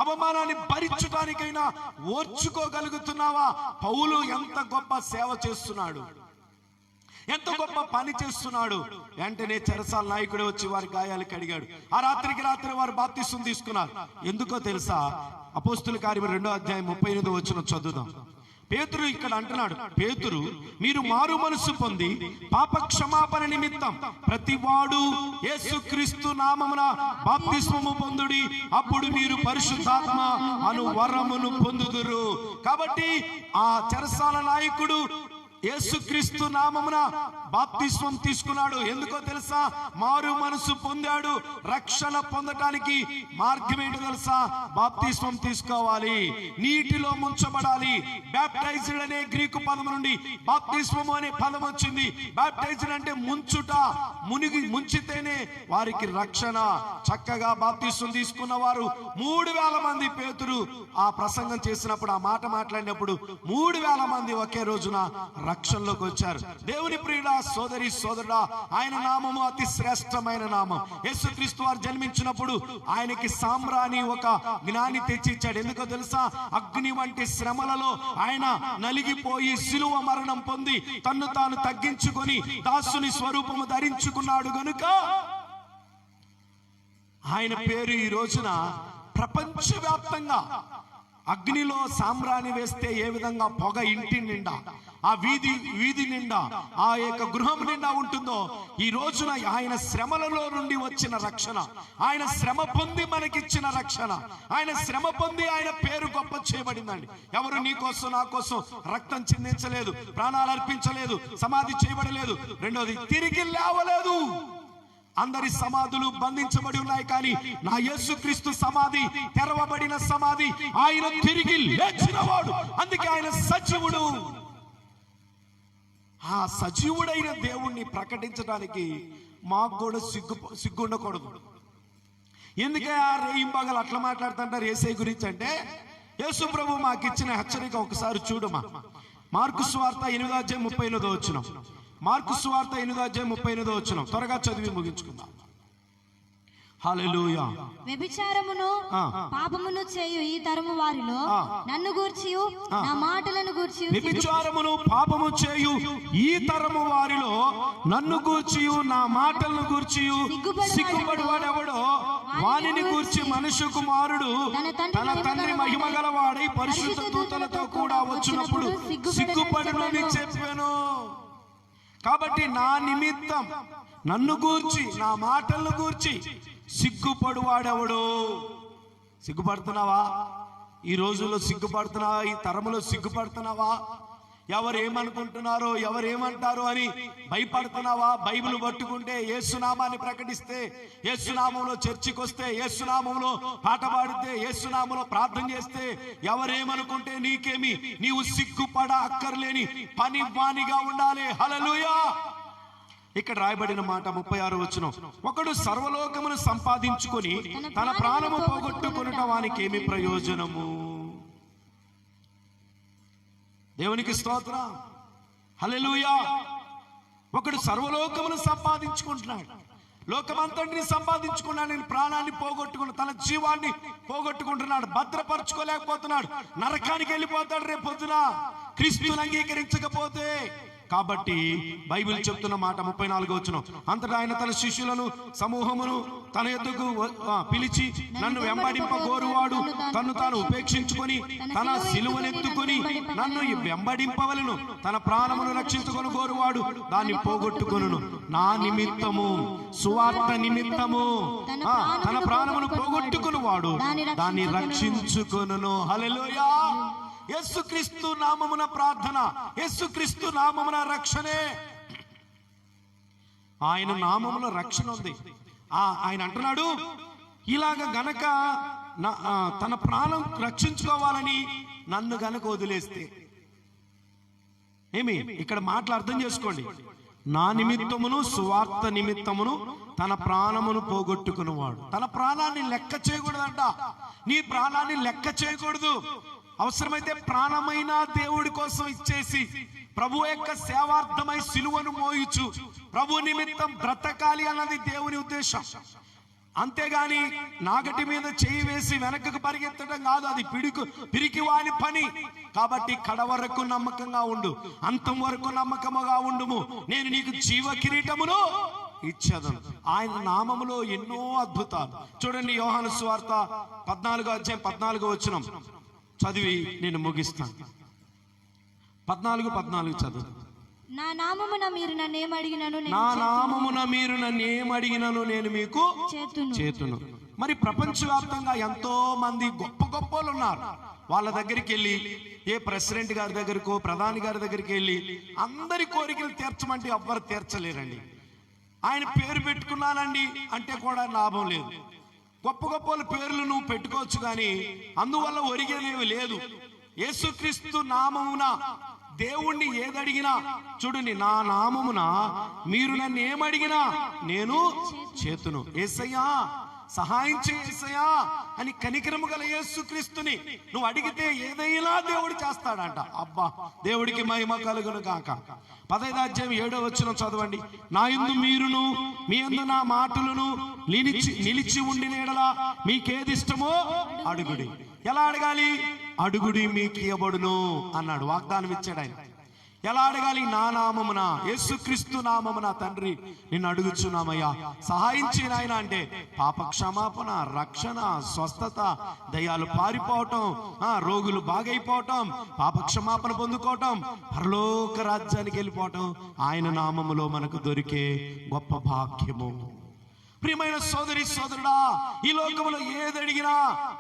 అవమానాన్ని భరించడానికైనా ఓర్చుకోగలుగుతున్నావా? పౌలు ఎంత గొప్ప సేవ చేస్తున్నాడు, ఎంత గొప్ప పని చేస్తున్నాడు. వెంటనే చెరసాల నాయకుడు వచ్చి వారి గాయాలు కడిగాడు. ఆ రాత్రికి రాత్రి వారు బాప్తిసం తీసుకున్నారు. ఎందుకో తెలుసా? అపోస్తుల కార్యం 2:38 చదువుదాం. పేతురు ఇక్కడ అంటున్నాడు, పేతురు, మీరు మారు మనసు పొంది పాప క్షమాపణ నిమిత్తం ప్రతివాడు యేసుక్రీస్తు నామమున బాప్తిస్మము పొందుడి, అప్పుడు మీరు పరిశుద్ధాత్మ అను వరమును పొందుదురు. కాబట్టి ఆ చెరసాల నాయకుడు యేసుక్రీస్తు నామమున బాప్తిస్మం తీసుకున్నాడు. ఎందుకో తెలుసా? మారు మనసు పొందాడు. రక్షణ పొందటానికి మార్గం ఏంటో తెలుసా? బాప్తిస్మం తీసుకోవాలి, నీటిలో ముంచబడాలి. బ్యాప్టైజ్డ్ అనే గ్రీకు పదం నుండి బాప్తిస్మం అనే పదం వచ్చింది. బ్యాప్టైజ్డ్ అంటే ముంచుట, ముంచితేనే వారికి రక్షణ. చక్కగా బాప్తిస్మం తీసుకున్న వారు 3,000 మంది. పేతురు ఆ ప్రసంగం చేసినప్పుడు, ఆ మాట మాట్లాడినప్పుడు 3,000 మంది ఒకే రోజున రక్షణలోకి వచ్చారు. దేవుని ప్రియుడా, సోదరి సోదరుడా, ఆయన నామము అతి శ్రేష్టమైన నామం. యేసుక్రీస్తు వారు జన్మించినప్పుడు ఆయనకి సామ్రాణి ఒక జ్ఞాని తెచ్చిచ్చాడు. ఎందుకో తెలుసా? అగ్ని వంటి శ్రమలలో ఆయన నలిగిపోయి శిలువ మరణం పొంది తన్ను తాను తగ్గించుకొని దాసుని స్వరూపము ధరించుకున్నాడు గనుక ఆయన పేరు ఈ రోజున ప్రపంచవ్యాప్తంగా అగ్నిలో సాంబ్రాణి వేస్తే ఏ విధంగా పొగ ఇంటి నిండా, ఆ వీధి నిండా, ఆ యొక్క గృహం నిండా ఉంటుందో, ఈ రోజున ఆయన శ్రమలలో నుండి వచ్చిన రక్షణ, ఆయన శ్రమ పొంది మనకిచ్చిన రక్షణ, ఆయన శ్రమ పొంది ఆయన పేరు గొప్ప చేయబడిందండి. ఎవరు నీ కోసం నా కోసం రక్తం చిందించలేదు, ప్రాణాలు అర్పించలేదు, సమాధి చేయబడలేదు. రెండోది, తిరిగి లేవలేదు. అందరి సమాధులు బంధించబడి ఉన్నాయి, కానీ నా యేసుక్రీస్తు సమాధి తెరవబడిన సమాధి. ఆయన తిరిగి లేచినవాడు, అందుకే ఆయన సజీవుడు. ఆ సజీవుడైన దేవుణ్ణి ప్రకటించడానికి మాకు కూడా సిగ్గుండకూడదు. ఎందుకే ఆ రేయింబగలు అట్లా మాట్లాడుతుంటారు యేసయ్య గురించి అంటే, యేసు ప్రభు మాకు ఇచ్చిన హెచ్చరిక ఒకసారి చూడమా. మార్కు సువార్త 8:38 మార్కు సువార్త 8:38 త్వరగా చదివి ముగించుకుందాం. హల్లెలూయా. వ్యభిచారమును పాపమును చేయు ఈ తరము వారిలో నన్ను గూర్చియు నా మాటలను గూర్చియు, వ్యభిచారమును పాపము చేయు ఈ తరము వారిలో నన్ను గూర్చియు నా మాటలను గూర్చియు సిగ్గుపడువాడెవడో వానిని గూర్చి మనుష్య కుమారుడు తన తండ్రి మహిమ గలవాడై పరిశుద్ధ దూతలతో కూడా వచ్చినప్పుడు సిగ్గుపడునని చెప్పాను. కాబట్టి నా నిమిత్తం నన్ను గూర్చి నా మాటలను గూర్చి సిగ్గుపడువాడెవడు. సిగ్గుపడుతున్నావా? ఈ రోజుల్లో సిగ్గుపడుతున్నావా? ఈ తరములో సిగ్గుపడుతున్నావా? ఎవరేమనుకుంటున్నారో, ఎవరేమంటారో అని భయపడుతున్నావా? బైబిల్ పట్టుకుంటే, యేసునామాన్ని ప్రకటిస్తే, యేసునామంలో చర్చికి వస్తే, యేసునామంలో పాట పాడితే, యేసునామంలో ప్రార్థన చేస్తే ఎవరేమనుకుంటే నీకేమి? నీవు సిగ్గుపడ అక్కర్లేని పని వానిగా ఉండాలి. హల్లెలూయా. ఇక్కడ రాయబడిన మాట 36వ వచనం, ఒకడు సర్వలోకమును సంపాదించుకొని తన ప్రాణము పోగొట్టుకొనుట వానికి ఏమి ప్రయోజనము? దేవునికి స్తోత్రం. హల్లెలూయా. ఒకడు సర్వలోకమును సంపాదించుకుంటున్నాడు, లోకమంతటిని సంపాదించుకున్నాడు, నేను ప్రాణాన్ని పోగొట్టుకున్నాడు, తన జీవాన్ని పోగొట్టుకుంటున్నాడు, భద్రపరచుకోలేకపోతున్నాడు, నరకానికి వెళ్ళిపోతాడు రేపు పొద్దున క్రీస్తుని అంగీకరించకపోతే. కాబట్టి బైబిల్ చెప్తున్న మాట 34వ వచనం, అంతటా ఆయన తన శిష్యులను సమూహమును తన ఎద్దుకు పిలిచి, నన్ను వెంబడింపగోరువాడు తన్ను తాను ఉపేక్షించుకొని తన సిలువనెత్తుకొని నన్ను వెంబడింపవలను, తన ప్రాణమును రక్షించుకొని గోరువాడు దాన్ని పోగొట్టుకొనును. నా నిమిత్తము, సువార్త నిమిత్తము తన ప్రాణమును పోగొట్టుకుని వాడు దాన్ని రక్షించుకొనును. హల్లెలూయా. యేసుక్రీస్తు నామమున ప్రార్థన, యేసుక్రీస్తు నామమున రక్షణే. ఆయన నామమున రక్షణ ఉంది. ఆయన అంటున్నాడు, ఇలాగ గనక తన ప్రాణం రక్షించుకోవాలని నన్ను గనక వదిలేస్తే ఏమి? ఇక్కడ మాటలు అర్థం చేసుకోండి. నా నిమిత్తమును సువార్త నిమిత్తమును తన ప్రాణమును పోగొట్టుకునేవాడు. తన ప్రాణాన్ని లెక్క చేయకూడదంట. నీ ప్రాణాన్ని లెక్క చేయకూడదు. అవసరమైతే ప్రాణమైన దేవుడి కోసం ఇచ్చేసి ప్రభు యొక్క సేవార్థమై సిలువను మోయుచు ప్రభు నిమిత్తం బ్రతకాలి అన్నది దేవుని ఉద్దేశం. అంతేగాని నాగటి మీద చేయి వేసి వెనకకు పరిగెత్తడం కాదు. అది పిరికివాని పని. కాబట్టి కడ వరకు నమ్మకంగా ఉండు, అంతం వరకు నమ్మకముగా ఉండుము, నేను నీకు జీవ కిరీటమును ఇచ్చేదను. ఆయన నామములో ఎన్నో అద్భుతాలు. చూడండి, యోహాను సువార్త 14వ వచనం చదివి నేను ముగిస్తాను. 14 చదువు. నా నామమున మీరు నన్నేమడిగినను నేను మీకు చేతును. మరి ప్రపంచవ్యాప్తంగా ఎంతో మంది గొప్ప గొప్పలు ఉన్నారు. వాళ్ళ దగ్గరికి వెళ్ళి, ఏ ప్రెసిడెంట్ గారి దగ్గరకో ప్రధాని గారి దగ్గరికి వెళ్ళి అందరి కోరికలు తీర్చమంటే ఎవ్వరు తీర్చలేరండి. ఆయన పేరు పెట్టుకున్నానండి అంటే కూడా లాభం లేదు. గొప్ప గొప్ప పేర్లు నువ్వు పెట్టుకోవచ్చు, కానీ అందువల్ల ఒరిగేదేమి లేదు. యేసుక్రీస్తు నామమున దేవుణ్ణి ఏదడిగినా, చూడండి, నా నామమున మీరు నన్ను ఏమడిగినా నేను చేతును. యేసయ్యా సహాయం చేసయ్యా అని కనికరము గల యేసుక్రీస్తుని నువ్వు అడిగితే ఏదైనా దేవుడు చేస్తాడంట. అబ్బా, దేవుడికి మహిమ కలుగును గాక. 15వ వచనం చదవండి. నా యందు మీరును మీ యందు నా మాటలను నిలిచి ఉండిన యెడల మీకేది ఇష్టమో అడుగుడి. ఎలా అడగాలి? అడుగుడి మీకు ఇవ్వబడును అన్నాడు. వాగ్దానం ఇచ్చాడు ఆయన. ఎలా అడగాలి? నా నామమున, యేసుక్రీస్తు నామమున తండ్రి నిన్ను అడుగుచున్నామయ్యా, సహాయం చేయి నాయనా అంటే పాప క్షమాపణ, రక్షణ, స్వస్థత, దయ్యాలు పారిపోవటం, రోగులు బాగైపోవటం, పాప క్షమాపణ పొందుకోవటం, పరలోక రాజ్యానికి వెళ్ళిపోవటం ఆయన నామములో మనకు దొరికే గొప్ప భాగ్యము. ప్రియమైన సోదరి సోదరుడా, ఈ లోకంలో ఏది అడిగినా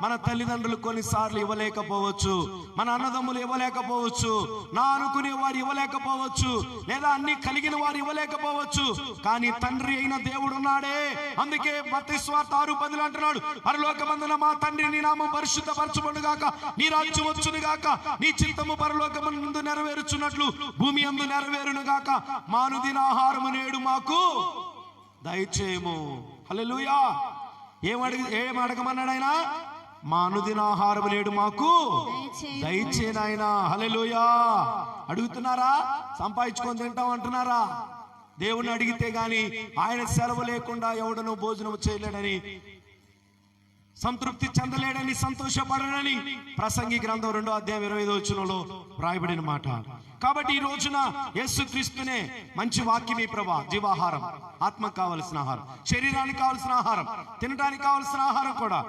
మన తల్లిదండ్రులు కొన్నిసార్లు ఇవ్వలేకపోవచ్చు, మన అన్నదమ్ములు ఇవ్వలేకపోవచ్చు, నా అనుకునే వారు ఇవ్వలేకపోవచ్చు, లేదా అన్ని కలిగిన వారు ఇవ్వలేకపోవచ్చు. కానీ తండ్రి అయిన దేవుడు ఉన్నాడే. అందుకే మత్తయి సువార్త 6:10 అంటున్నాడు, పరలోకమందున మా తండ్రి నీ నామం పరిశుద్ధపరచబడును గాక, నీ రాజ్యం వచ్చును గాక, నీ చిత్తము పరలోకమందు నెరవేరుచున్నట్లు భూమి యందు నెరవేరును గాక, మా అనుదిన ఆహారము నేడు మాకు దయచేయము. హల్లెలూయా. ఏం అడగమన్నాడు ఆయన? మా అనుదిన ఆహారము నేడు మాకు దయచేయు నాయనా. హల్లెలూయా. అడుగుతున్నారా? సంపాదించుకొని తింటాం అంటున్నారా? దేవుణ్ణి అడిగితే గాని ఆయన సెలవు లేకుండా ఎవడనూ భోజనం చేయలేడని, సంతృప్తి చెందలేడని, సంతోషపడనని ప్రసంగి గ్రంథం 2:25 రాయబడిన మాట. కాబట్టి ఈ రోజున యేసుక్రీస్తునే మంచి వాక్యమే ప్రభా, జీవాహారం, ఆత్మకు కావలసిన ఆహారం, శరీరానికి కావలసిన ఆహారం, తినడానికి కావలసిన ఆహారం కూడా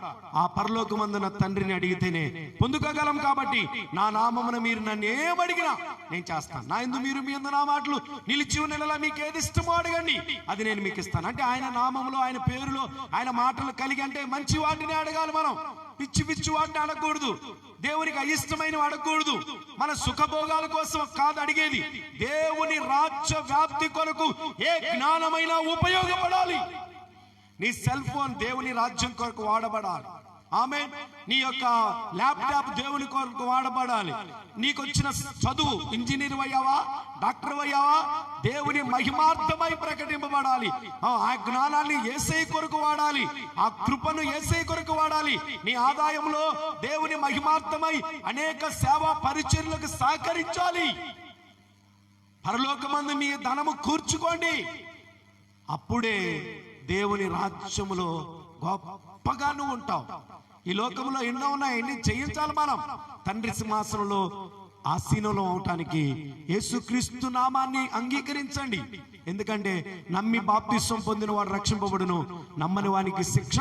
ఆ పరలోకమందున తండ్రిని అడిగితేనే పొందుకోగలం. కాబట్టి నా నామమున మీరు నన్ను ఏమడిగినా నేను చేస్తాను. నా యందు మీరు మీ యందు నా మాటలు నిలిచి ఉన్నలా మీకు ఏది ఇష్టమో అడగండి, అది నేను మీకు ఇస్తాను. అంటే ఆయన నామములో, ఆయన పేరులో, ఆయన మాటలు కలిగి అంటే మంచి వాటిని అడగాలి. మనం పిచ్చి పిచ్చి వాటిని అడగకూడదు, దేవునికి అయిష్టమైన అడగకూడదు. మన సుఖభోగాల కోసం కాదు అడిగేది, దేవుని రాజ్య వ్యాప్తి కొరకు ఏ జ్ఞానమైనా ఉపయోగపడాలి. నీ సెల్ ఫోన్ దేవుని రాజ్యం కొరకు వాడబడాలి. ఆమేన్. నీ యొక్క ల్యాప్టాప్ దేవుని కొరకు వాడబడాలి. నీకు వచ్చిన చదువు, ఇంజనీర్ అయ్యావా, డాక్టర్ అయ్యావా, దేవుని మహిమార్థమై ప్రకటింపబడాలి. ఆ జ్ఞానాన్ని యేసయ్య కొరకు వాడాలి, ఆ కృపను యేసయ్య కొరకు వాడాలి. నీ ఆదాయంలో దేవుని మహిమార్థమై అనేక సేవా పరిచర్యలకు సహకరించాలి. పరలోకమందు మీ ధనము కూర్చుకోండి. అప్పుడే దేవుని రాజ్యములో గొప్పగా నువ్వు ఉంటావు. ఈ లోకంలో ఎన్నో ఉన్నాయి, ఎన్ని జయించాలి. మనం తండ్రి సింహాసనంలో ఆసీనులో అవటానికి యేసుక్రీస్తు నామాన్ని అంగీకరించండి. ఎందుకంటే నమ్మి బాప్తిస్వం పొందిన వాడు రక్షింపబడును, నమ్మని వానికి శిక్ష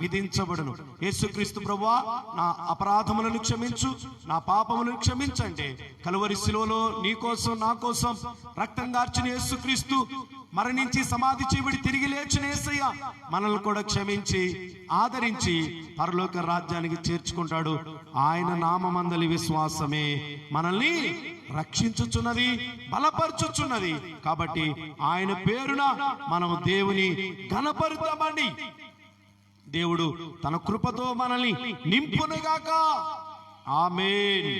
విధించబడును. యేసుక్రీస్తు ప్రభువా, నా అపరాధములను క్షమించు, నా పాపములను క్షమించండి. కలువరి శిలువలో నీ కోసం నా కోసం రక్తం గార్చిన యేసుక్రీస్తు, మరణించి సమాధి చేయబడి తిరిగి లేచిన యేసయ్య మనల్ని కూడా క్షమించి ఆదరించి పరలోక రాజ్యానికి చేర్చుకుంటాడు. ఆయన నామమందలి విశ్వాసమే మనల్ని రక్షించుచున్నది, బలపరచుచున్నది. కాబట్టి ఆయన పేరున మనము దేవుని ఘనపరుద్దామండి. దేవుడు తన కృపతో మనల్ని నింపునుగాక. ఆమేన్.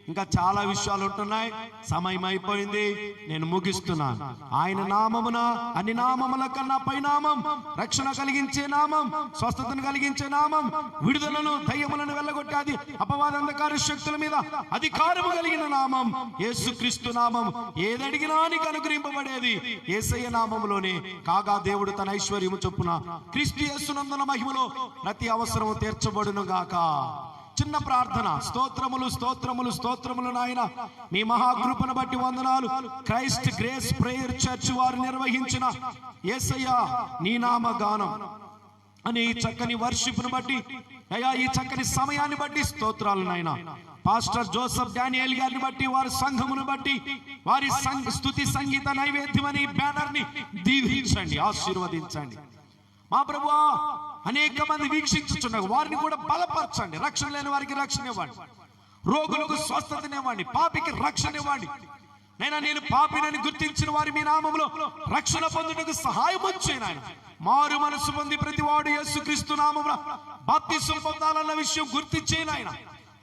ఇంకా చాలా విషయాలు ఉంటున్నాయి, సమయం అయిపోయింది, నేను ముగిస్తున్నాను. ఆయన నామమున అన్ని నామముల కన్నా పైనామం, రక్షణ కలిగించే నామం, స్వస్థతను కలిగించే నామం, విడుదలను, దయ్యములను వెళ్ళగొట్టే అది అపవాద అంధకార శక్తుల మీద అధికారము కలిగిన నామం యేసుక్రీస్తు నామం. ఏదడిగినా నీకు అనుగ్రహింపబడేది యేసయ్య నామములోనే. కాగా దేవుడు తన ఐశ్వర్యము చొప్పున క్రీస్తు యేసునందున మహిమలో ప్రతి అవసరము తీర్చబడును గాక. చిన్న ప్రార్థన. స్తోత్రములు స్తోత్రములు స్తోత్రములు నాయన, మీ మహాకృపను బట్టి వందనాలు. క్రైస్ట్ గ్రేస్ ప్రేయర్ చర్చ్ వారు నిర్వహించిన యేసయ్య నీ నామ గానం అని ఈ చక్కని వర్షిప్ను బట్టి, అయ్యా ఈ చక్కని సమయాన్ని బట్టి స్తోత్రాలు నాయన. పాస్టర్ జోసెఫ్ డానియల్ గారిని బట్టి, వారి సంఘమును బట్టి, వారి స్తుతి సంగీత నైవేద్యం అని బ్యానర్ ని దీవించండి, ఆశీర్వదించండి. మా ప్రభువా, అనేక మంది వీక్షించుచున్నారు, వారిని కూడా బలపరచండి. రక్షణ లేని వారికి రక్షణ ఇవ్వండి, రోగులకు స్వస్థతనివ్వండి, పాపికి రక్షణ ఇవ్వండి. నేను పాపినని గుర్తించిన వారి మీ నామములో రక్షణ పొందుటకు సహాయం వచ్చేనా. మారు మనసు పొంది ప్రతి వాడు యేసుక్రీస్తు నామమున బాప్తిసం పొందాలన్న విషయం గుర్తించేనాయన.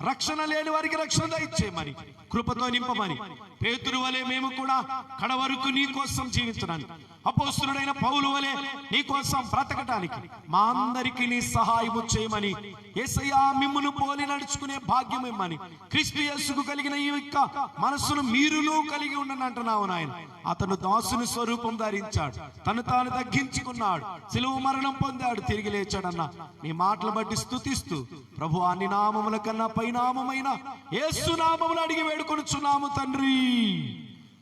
రక్షణ లేని వారికి రక్షణ దయచేయమని, కృపతో నింపమని. పేతురు వలె మేము కూడా కడవరకు నీ కోసం జీవించడానికి, అపోస్తలుడైన పౌలు వలె నీ కోసం బ్రతకటానికి మా అందరికీ నీ సహాయము చేయమని, యేసయ్యా మిమ్మును పోలి నడుచుకునే భాగ్యం ఇమ్మని, క్రీస్తు యేసుకు కలిగిన ఈ యొక్క మనస్సును మీరును కలిగి ఉండని అంటున్నావు నాయన. అతను దాసుని స్వరూపం ధరించాడు, తను తాను తగ్గించుకున్నాడు, సిలువ మరణం పొందాడు, తిరిగి లేచాడన్న నీ మాటలు బట్టి స్తుతిస్తూ ప్రభు అన్ని నామముల కన్నా పైనామమైన యేసు నామములు అడిగి వేడుకొనుచున్నాము తండ్రి.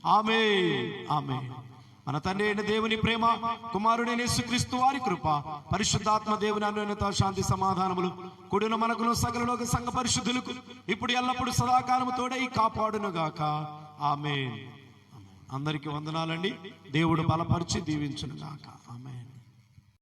ఆమేన్. ఆమేన్. మన తండ్రి అయిన దేవుని ప్రేమ, కుమారుడైన యేసుక్రీస్తు వారి కృప, పరిశుద్ధాత్మ దేవుని అన్యోన్యత, శాంతి సమాధానములు కూడిన మనకును సకలలోక సంఘ పరిశుద్ధులకు ఇప్పుడు ఎల్లప్పుడు సదాకాలము తోడై కాపాడును గాక. ఆమేన్. అందరికీ వందనాలండి. దేవుడు బలపరిచి దీవించును గాక. ఆమేన్.